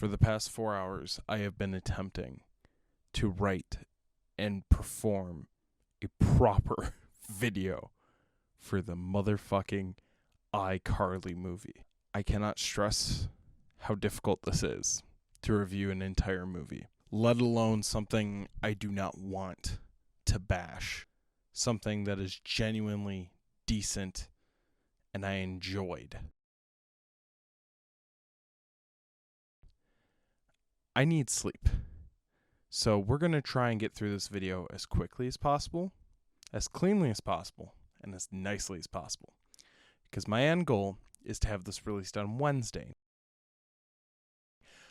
For the past 4 hours, I have been attempting to write and perform a proper video for the motherfucking Icarly movie. I cannot stress how difficult this is to review an entire movie, let alone something I do not want to bash, something that is genuinely decent and I enjoyed. I need sleep. So we're going to try and get through this video as quickly as possible, as cleanly as possible, and as nicely as possible. Because my end goal is to have this released on Wednesday.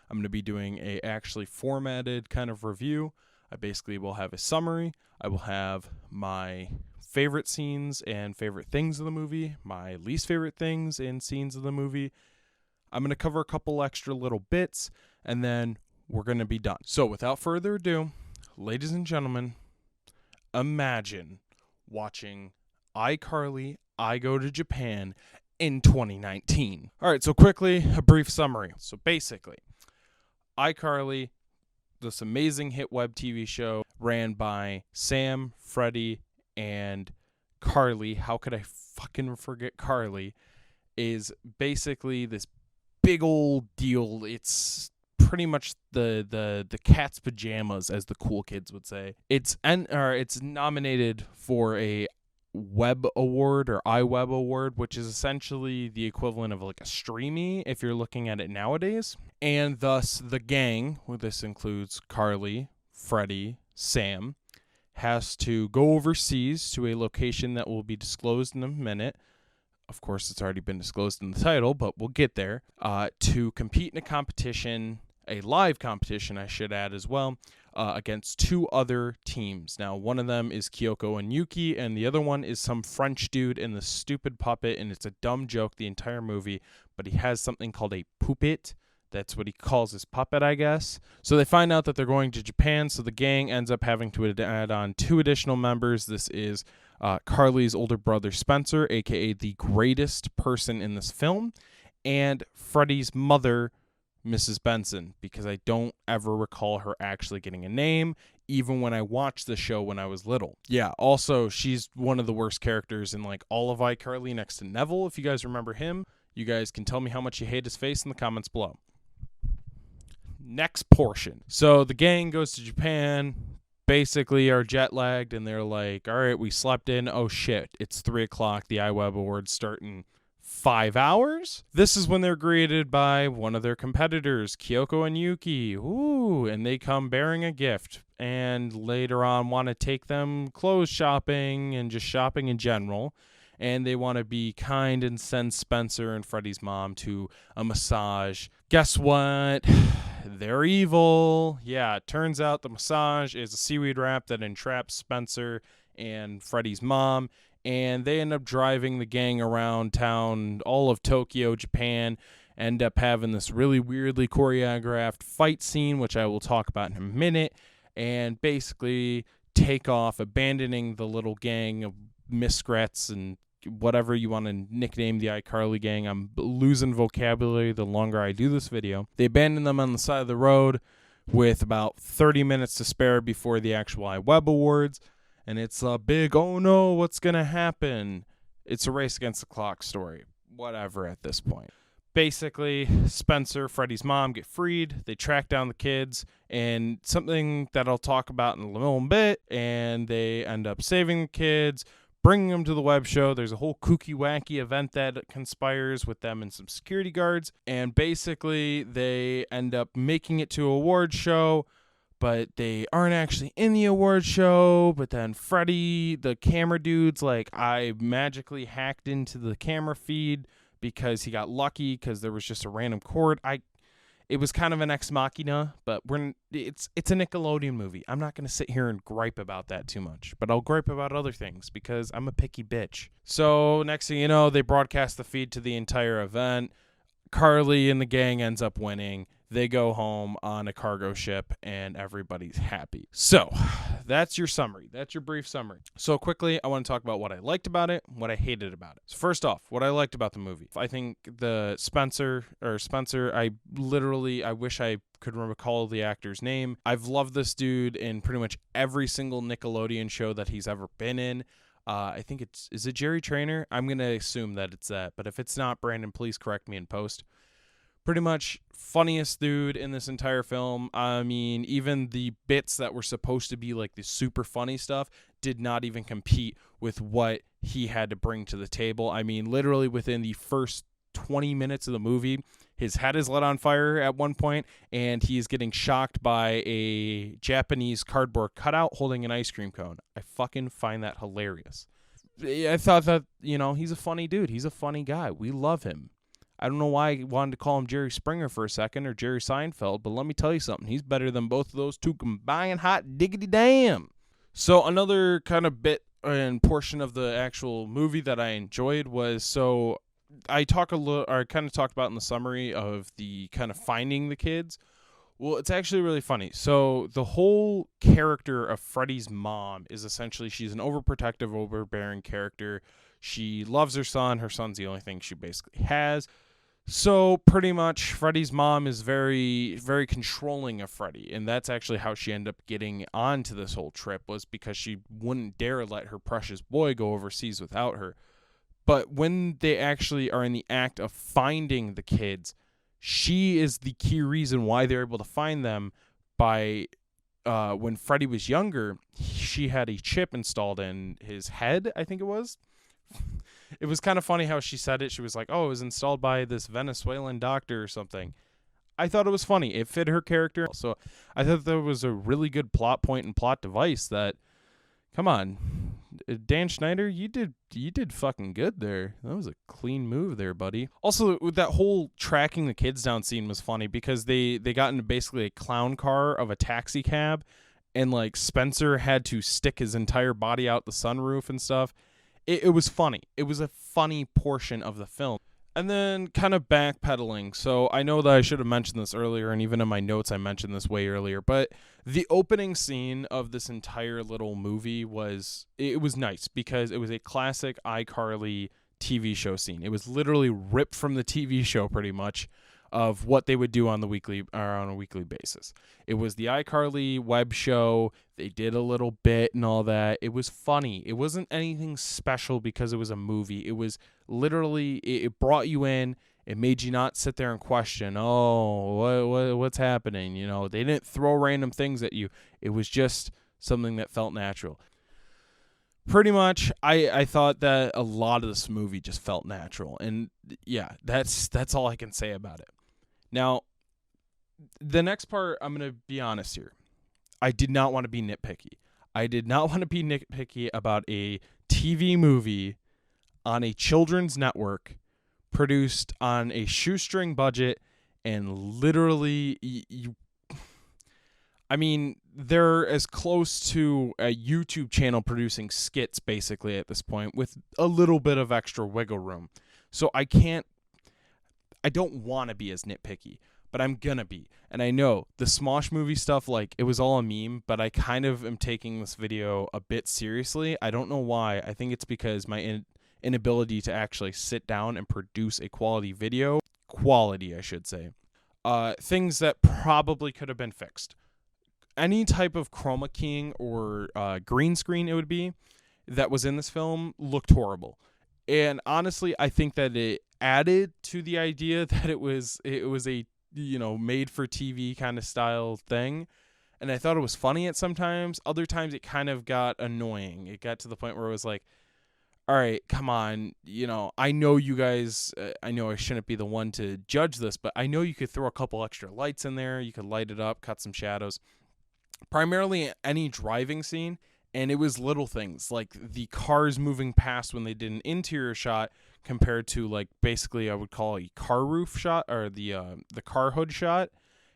I'm going to be doing a actually formatted kind of review. I basically will have a summary. I will have my favorite scenes and favorite things of the movie, my least favorite things and scenes of the movie. I'm going to cover a couple extra little bits, and then we're going to be done. So without further ado, ladies and gentlemen, imagine watching Icarly, I Go to Japan in 2019. All right, so quickly, a brief summary. So basically, Icarly, this amazing hit web TV show ran by Sam, Freddie, and Carly. How could I fucking forget Carly? Is basically this big old deal. It's pretty much the cat's pajamas, as the cool kids would say. It's nominated for a Web Award or iWeb Award, which is essentially the equivalent of like a Streamy if you're looking at it nowadays. And thus the gang, well, this includes Carly, Freddie, Sam, has to go overseas to a location that will be disclosed in a minute. Of course, it's already been disclosed in the title, but we'll get there, to compete in a competition, a live competition, I should add as well, against two other teams. Now, one of them is Kyoko and Yuki, and the other one is some French dude in the stupid puppet, and it's a dumb joke the entire movie, but he has something called a poupette. That's what he calls his puppet, I guess. So they find out that they're going to Japan, so the gang ends up having to add on two additional members. This is Carly's older brother, Spencer, a.k.a. the greatest person in this film, and Freddie's mother, Mrs. Benson, because I don't ever recall her actually getting a name, even when I watched the show when I was little. Yeah, also, she's one of the worst characters in like all of iCarly next to Neville, if you guys remember him. You guys can tell me how much you hate his face in the comments below. Next portion. So the gang goes to Japan, basically are jet lagged, and they're like, all right, we slept in. Oh shit, it's 3 o'clock. The iWeb Awards start in 5 hours. This is when they're greeted by one of their competitors, Kyoko and Yuki. Ooh, and they come bearing a gift, and later on want to take them clothes shopping and just shopping in general. And they want to be kind and send Spencer and Freddie's mom to a massage. Guess what? They're evil. Yeah, it turns out the massage is a seaweed wrap that entraps Spencer and Freddie's mom. And they end up driving the gang around town, all of Tokyo, Japan, end up having this really weirdly choreographed fight scene, which I will talk about in a minute, and basically take off, abandoning the little gang of miscreants and whatever you want to nickname the iCarly gang. I'm losing vocabulary the longer I do this video. They abandon them on the side of the road with about 30 minutes to spare before the actual iWeb Awards. And it's a big, oh no, what's going to happen? It's a race against the clock story. Whatever at this point. Basically, Spencer, Freddie's mom, get freed. They track down the kids, and something that I'll talk about in a little bit, and they end up saving the kids, bringing them to the web show. There's a whole kooky, wacky event that conspires with them and some security guards, and basically they end up making it to an award show, but they aren't actually in the award show. But then Freddie, the camera dude's like, I magically hacked into the camera feed because he got lucky because there was just a random cord. It was kind of an ex machina, but it's a Nickelodeon movie. I'm not going to sit here and gripe about that too much, but I'll gripe about other things because I'm a picky bitch. So next thing you know, they broadcast the feed to the entire event. Carly and the gang ends up winning. They go home on a cargo ship, and everybody's happy. So that's your summary. That's your brief summary. So quickly, I want to talk about what I liked about it, what I hated about it. So first off, what I liked about the movie. I think the Spencer, I wish I could recall the actor's name. I've loved this dude in pretty much every single Nickelodeon show that he's ever been in. I think is it Jerry Trainer? I'm going to assume that it's that. But if it's not, Brandon, please correct me in post. Pretty much funniest dude in this entire film. I mean, even the bits that were supposed to be like the super funny stuff did not even compete with what he had to bring to the table. I mean, literally within the first 20 minutes of the movie, his head is lit on fire at one point, and he is getting shocked by a Japanese cardboard cutout holding an ice cream cone. I fucking find that hilarious. I thought that, he's a funny dude. He's a funny guy. We love him. I don't know why I wanted to call him Jerry Springer for a second or Jerry Seinfeld, but let me tell you something. He's better than both of those two combined. Hot diggity damn. So another kind of bit and portion of the actual movie that I enjoyed was, I kind of talked about in the summary of the kind of finding the kids. Well, it's actually really funny. So the whole character of Freddy's mom is essentially, she's an overprotective, overbearing character. She loves her son. Her son's the only thing she basically has. So pretty much Freddy's mom is very, very controlling of Freddy. And that's actually how she ended up getting onto this whole trip, was because she wouldn't dare let her precious boy go overseas without her. But when they actually are in the act of finding the kids, she is the key reason why they're able to find them. By when Freddy was younger, she had a chip installed in his head, I think it was. It was kind of funny how she said it. She was like, oh, it was installed by this Venezuelan doctor or something. I thought it was funny. It fit her character. So I thought that was a really good plot point and plot device that, come on, Dan Schneider, you did fucking good there. That was a clean move there, buddy. Also, with that whole tracking the kids down scene was funny because they got into basically a clown car of a taxi cab, and like Spencer had to stick his entire body out the sunroof and stuff. It was funny. It was a funny portion of the film. And then kind of backpedaling. So I know that I should have mentioned this earlier, and even in my notes I mentioned this way earlier, but the opening scene of this entire little movie was nice because it was a classic iCarly TV show scene. It was literally ripped from the TV show pretty much of what they would do on a weekly basis. It was the iCarly web show. They did a little bit and all that. It was funny. It wasn't anything special because it was a movie. It was literally, it brought you in. It made you not sit there and question, what's happening? They didn't throw random things at you. It was just something that felt natural. Pretty much, I thought that a lot of this movie just felt natural. And yeah, that's all I can say about it. Now, the next part, I'm going to be honest here. I did not want to be nitpicky. I did not want to be nitpicky about a TV movie on a children's network produced on a shoestring budget, and literally, they're as close to a YouTube channel producing skits basically at this point with a little bit of extra wiggle room. So I don't want to be as nitpicky, but I'm gonna be. And I know the Smosh movie stuff, like, it was all a meme, but I kind of am taking this video a bit seriously. I don't know why. I think it's because my inability to actually sit down and produce a quality video. Quality, I should say. Things that probably could have been fixed. Any type of chroma keying or green screen it would be that was in this film looked horrible. And honestly, I think that it added to the idea that it was a made for TV kind of style thing. And I thought it was funny at sometimes. Other times it kind of got annoying. It got to the point where it was like, all right, come on. I know you guys, I know I shouldn't be the one to judge this, but I know you could throw a couple extra lights in there. You could light it up, cut some shadows. Primarily any driving scene, and it was little things like the cars moving past when they did an interior shot compared to, like, basically I would call a car roof shot, or the car hood shot,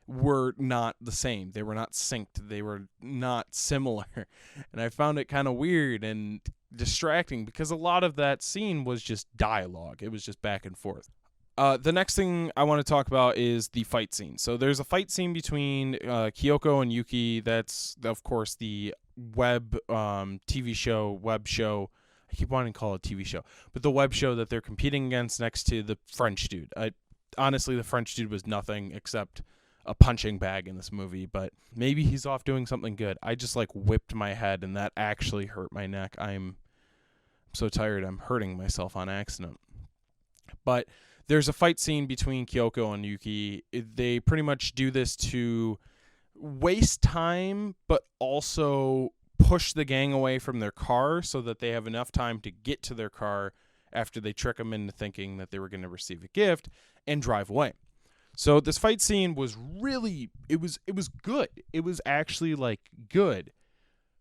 were not the same. They were not synced. They were not similar. And I found it kind of weird and distracting because a lot of that scene was just dialogue. It was just back and forth. The next thing I want to talk about is the fight scene. So there's a fight scene between Kyoko and Yuki. That's, of course, the web web show. I keep wanting to call it a TV show, but the web show that they're competing against next to the French dude. Honestly, the French dude was nothing except a punching bag in this movie, but maybe he's off doing something good. I just like whipped my head, and that actually hurt my neck. I'm so tired. I'm hurting myself on accident. But there's a fight scene between Kyoko and Yuki. They pretty much do this to waste time, but also push the gang away from their car so that they have enough time to get to their car after they trick them into thinking that they were going to receive a gift and drive away. So this fight scene was really, it was good. It was actually like good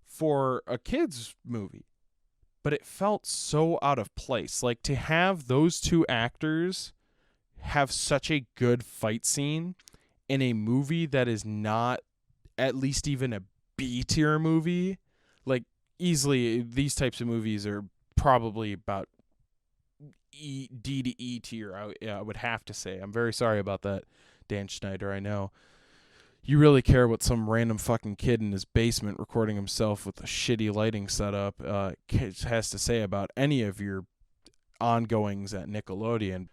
for a kid's movie, but it felt so out of place. Like, to have those two actors have such a good fight scene in a movie that is not at least even a B tier movie. Like, easily these types of movies are probably about D to E tier, I would have to say. I'm very sorry about that, Dan Schneider. I know you really care what some random fucking kid in his basement recording himself with a shitty lighting setup has to say about any of your ongoings at Nickelodeon.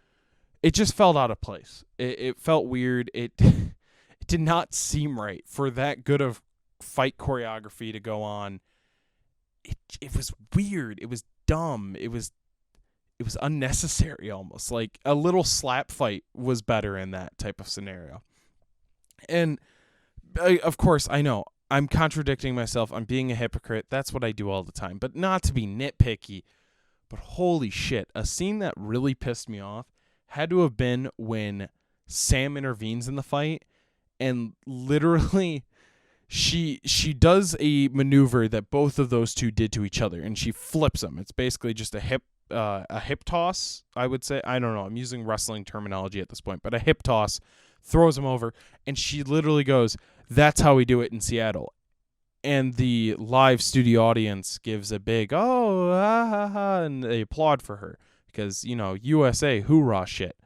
It just felt out of place. It felt weird. It did not seem right for that good of fight choreography to go on. It was weird. It was dumb. It was unnecessary almost. Like, a little slap fight was better in that type of scenario. And of course, I know I'm contradicting myself. I'm being a hypocrite. That's what I do all the time. But not to be nitpicky. But holy shit, a scene that really pissed me off had to have been when Sam intervenes in the fight, and literally she does a maneuver that both of those two did to each other, and she flips them. It's basically just a hip toss, I would say. I don't know. I'm using wrestling terminology at this point, but a hip toss, throws him over, and she literally goes, "That's how we do it in Seattle." And the live studio audience gives a big, "Oh, ha, ha, ha," and they applaud for her because, USA, hoorah shit.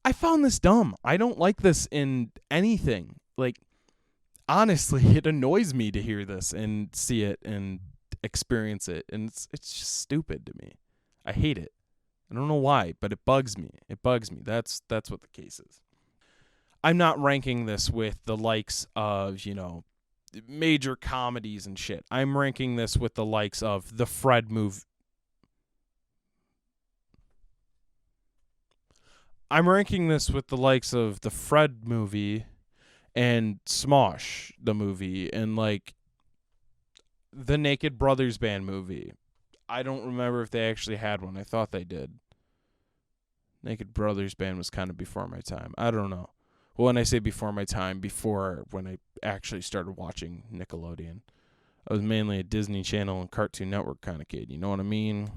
I found this dumb. I don't like this in anything. Like, honestly, it annoys me to hear this and see it and experience it, and it's just stupid to me. I hate it. I don't know why, but it bugs me. That's what the case is. I'm not ranking this with the likes of, major comedies and shit. I'm ranking this with the likes of the Fred movie. I'm ranking this with the likes of the Fred movie and Smosh, the movie, and like the Naked Brothers Band movie. I don't remember if they actually had one. I thought they did. Naked Brothers Band was kind of before my time. I don't know. Well, when I say before my time, before when I actually started watching Nickelodeon. I was mainly a Disney Channel and Cartoon Network kind of kid. You know what I mean?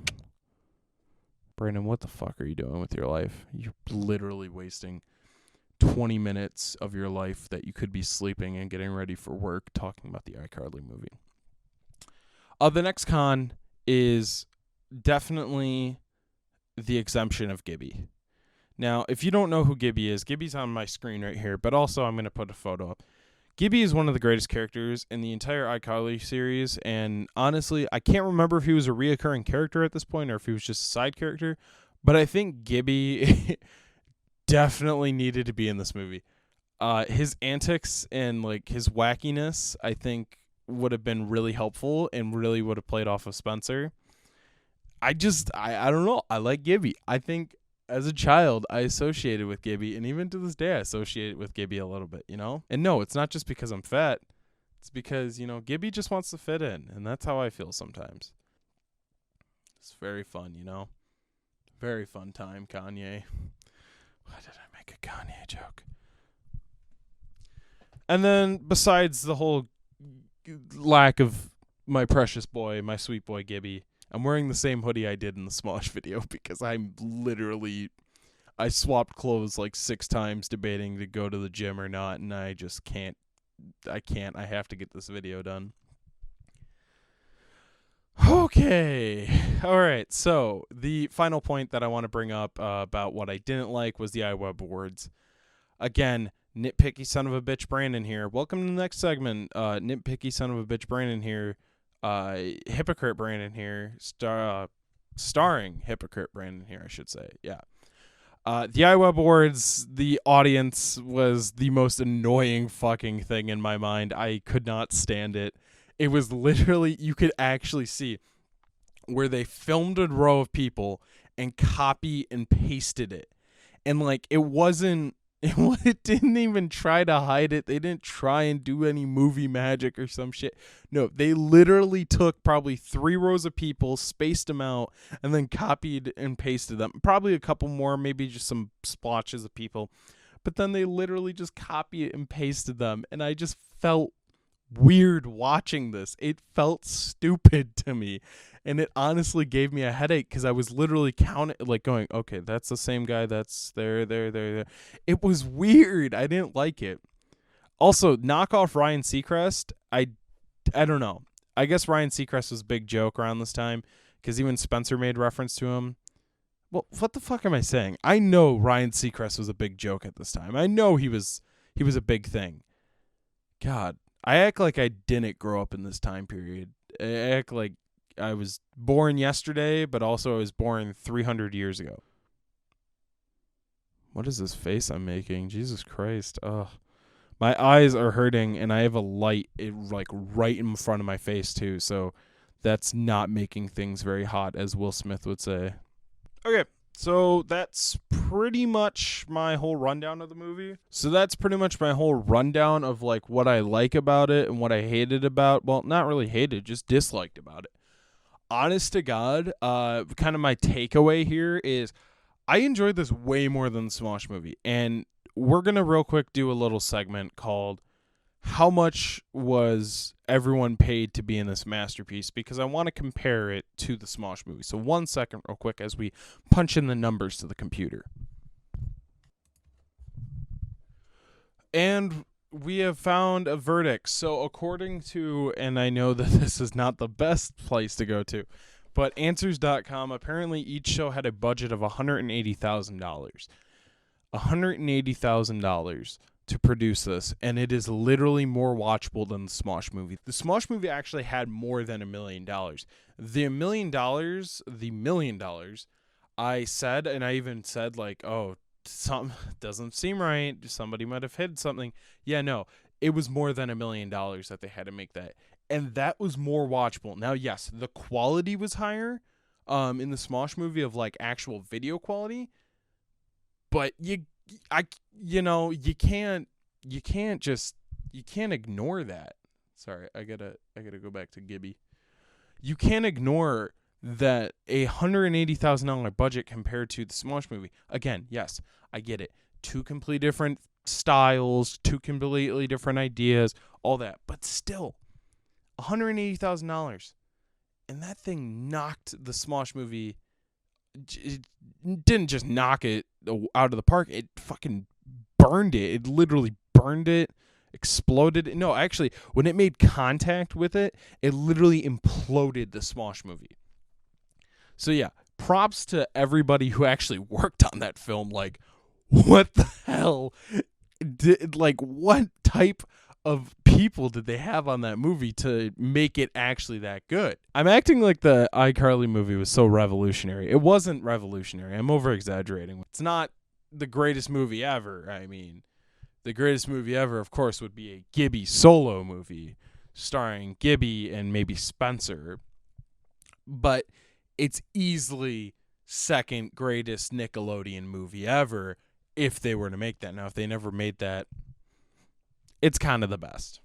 Brandon, what the fuck are you doing with your life? You're literally wasting 20 minutes of your life that you could be sleeping and getting ready for work talking about the Icarly movie. The next con is definitely the exemption of Gibby. Now, if you don't know who Gibby is, Gibby's on my screen right here, but also I'm going to put a photo up. Gibby is one of the greatest characters in the entire iCarly series, and honestly, I can't remember if he was a reoccurring character at this point or if he was just a side character, but I think Gibby definitely needed to be in this movie. His antics and like his wackiness, I think, would have been really helpful and really would have played off of Spencer. I don't know. I like Gibby. I think as a child, I associated with Gibby, and even to this day, I associate with Gibby a little bit, And no, it's not just because I'm fat. It's because, Gibby just wants to fit in, and that's how I feel sometimes. It's very fun, Very fun time, Kanye. Why did I make a Kanye joke? And then, besides the whole lack of my precious boy, my sweet boy Gibby, I'm wearing the same hoodie I did in the Smosh video because I swapped clothes like 6 times debating to go to the gym or not, and I just can't. I have to get this video done. Okay. All right. So the final point that I want to bring up about what I didn't like was the iWeb Awards. Again, nitpicky son of a bitch Brandon here. Welcome to the next segment. Nitpicky son of a bitch Brandon here. Hypocrite Brandon here. Starring hypocrite Brandon here, I should say. Yeah. The iWeb Awards, the audience was the most annoying fucking thing in my mind. I could not stand it. It was literally, you could actually see where they filmed a row of people and copy and pasted it. And like, it wasn't, it didn't even try to hide it. They didn't try and do any movie magic or some shit. No, they literally took probably 3 rows of people, spaced them out, and then copied and pasted them. Probably a couple more, maybe just some splotches of people. But then they literally just copied and pasted them. And I just felt weird watching this. It felt stupid to me. And it honestly gave me a headache because I was literally counting, like going, okay, that's the same guy. That's there. It was weird. I didn't like it. Also, knock off Ryan Seacrest. I don't know. I guess Ryan Seacrest was a big joke around this time because even Spencer made reference to him. Well, what the fuck am I saying? I know Ryan Seacrest was a big joke at this time. I know he was a big thing. God, I act like I didn't grow up in this time period. I act like I was born yesterday, but also I was born 300 years ago. What is this face I'm making? Jesus Christ. Ugh. My eyes are hurting, and I have a light like right in front of my face, too. So that's not making things very hot, as Will Smith would say. Okay. So that's pretty much my whole rundown of the movie. So that's pretty much my whole rundown of like what I like about it and what I hated about. Well, not really hated, just disliked about it. Honest to God, kind of my takeaway here is I enjoyed this way more than the Smosh movie. And we're going to real quick do a little segment called How Much Was Everyone Paid to Be in This Masterpiece? Because I want to compare it to the Smosh movie. So 1 second real quick as we punch in the numbers to the computer. And we have found a verdict. So according to, and I know that this is not the best place to go to, but answers.com, apparently each show had a budget of $180,000. $180,000 to produce this, and it is literally more watchable than the Smosh movie. The Smosh movie actually had more than $1 million. The $1 million, I said, and I even said like, oh, something doesn't seem right. Somebody might have hid something. Yeah, no, it was more than $1 million that they had to make that, and that was more watchable. Now, yes, the quality was higher, in the Smosh movie of like actual video quality, but you can't ignore that. Sorry, I gotta go back to Gibby. You can't ignore that $180,000 budget compared to the Smosh movie. Again, yes, I get it. 2 completely different styles, 2 completely different ideas, all that. But still, $180,000. And that thing knocked the Smosh movie. It didn't just knock it out of the park. It fucking burned it. It literally burned it, exploded it. No, actually, when it made contact with it, it literally imploded the Smosh movie. So yeah, props to everybody who actually worked on that film. Like, what the hell? What type of people did they have on that movie to make it actually that good? I'm acting like the Icarly movie was so revolutionary. It wasn't revolutionary. I'm over exaggerating. It's not the greatest movie ever. I mean, the greatest movie ever, of course, would be a Gibby solo movie starring Gibby and maybe Spencer. But it's easily second greatest Nickelodeon movie ever if they were to make that. Now, if they never made that, it's kind of the best.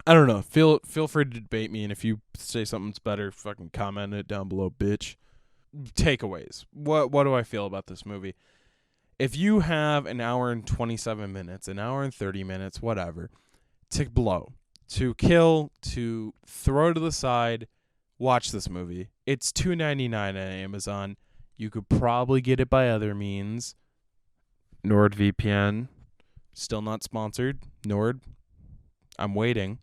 I don't know. Feel free to debate me, and if you say something's better, fucking comment it down below, bitch. Takeaways. What do I feel about this movie? If you have an hour and 27 minutes, an hour and 30 minutes, whatever, to blow, to kill, to throw to the side, watch this movie. It's $2.99 on Amazon. You could probably get it by other means. NordVPN. Still not sponsored. Nord. I'm waiting.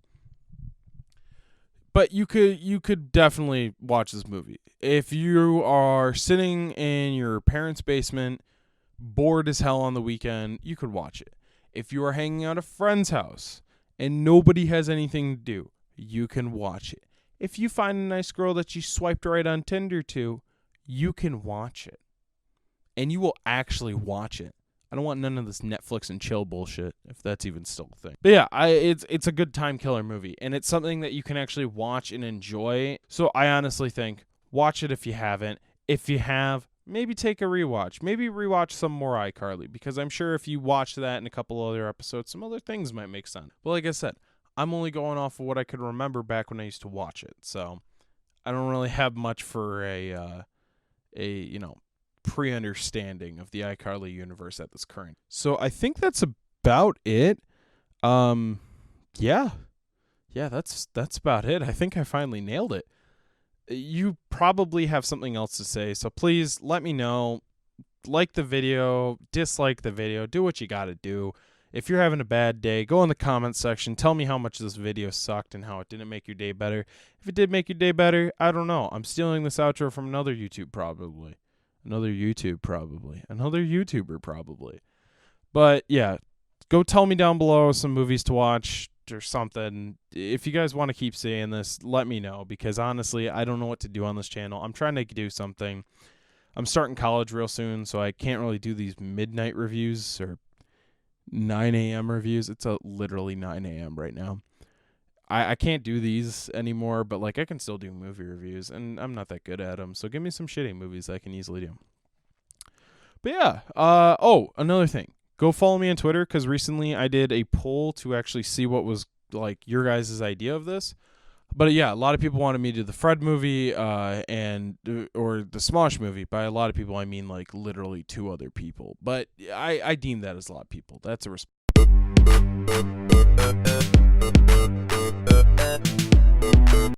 But you could definitely watch this movie. If you are sitting in your parents' basement, bored as hell on the weekend, you could watch it. If you are hanging out at a friend's house and nobody has anything to do, you can watch it. If you find a nice girl that you swiped right on Tinder to, you can watch it. And you will actually watch it. I don't want none of this Netflix and chill bullshit, if that's even still a thing. But yeah, it's a good time killer movie, and it's something that you can actually watch and enjoy. So I honestly think, watch it if you haven't. If you have, maybe take a rewatch. Maybe rewatch some more iCarly, because I'm sure if you watch that and a couple other episodes, some other things might make sense. But like I said, I'm only going off of what I could remember back when I used to watch it. So I don't really have much for a pre-understanding of the iCarly universe at this current. So I think that's about it. Yeah, that's about it. I think I finally nailed it. You probably have something else to say, so please let me know. Like the video, dislike the video, do what you gotta do. If you're having a bad day, go in the comments section. Tell me how much this video sucked and how it didn't make your day better. If it did make your day better, I don't know. I'm stealing this outro from another YouTuber probably. But yeah, go tell me down below some movies to watch or something. If you guys want to keep saying this, let me know, because honestly, I don't know what to do on this channel. I'm trying to do something. I'm starting college real soon, so I can't really do these midnight reviews or 9 a.m. reviews. It's literally 9 a.m. right now. I can't do these anymore, but like I can still do movie reviews, and I'm not that good at them. So give me some shitty movies I can easily do. But yeah, another thing. Go follow me on Twitter, because recently I did a poll to actually see what was like your guys' idea of this. But yeah, a lot of people wanted me to do the Fred movie or the Smosh movie. By a lot of people, I mean like literally 2 other people. But I deem that as a lot of people. That's a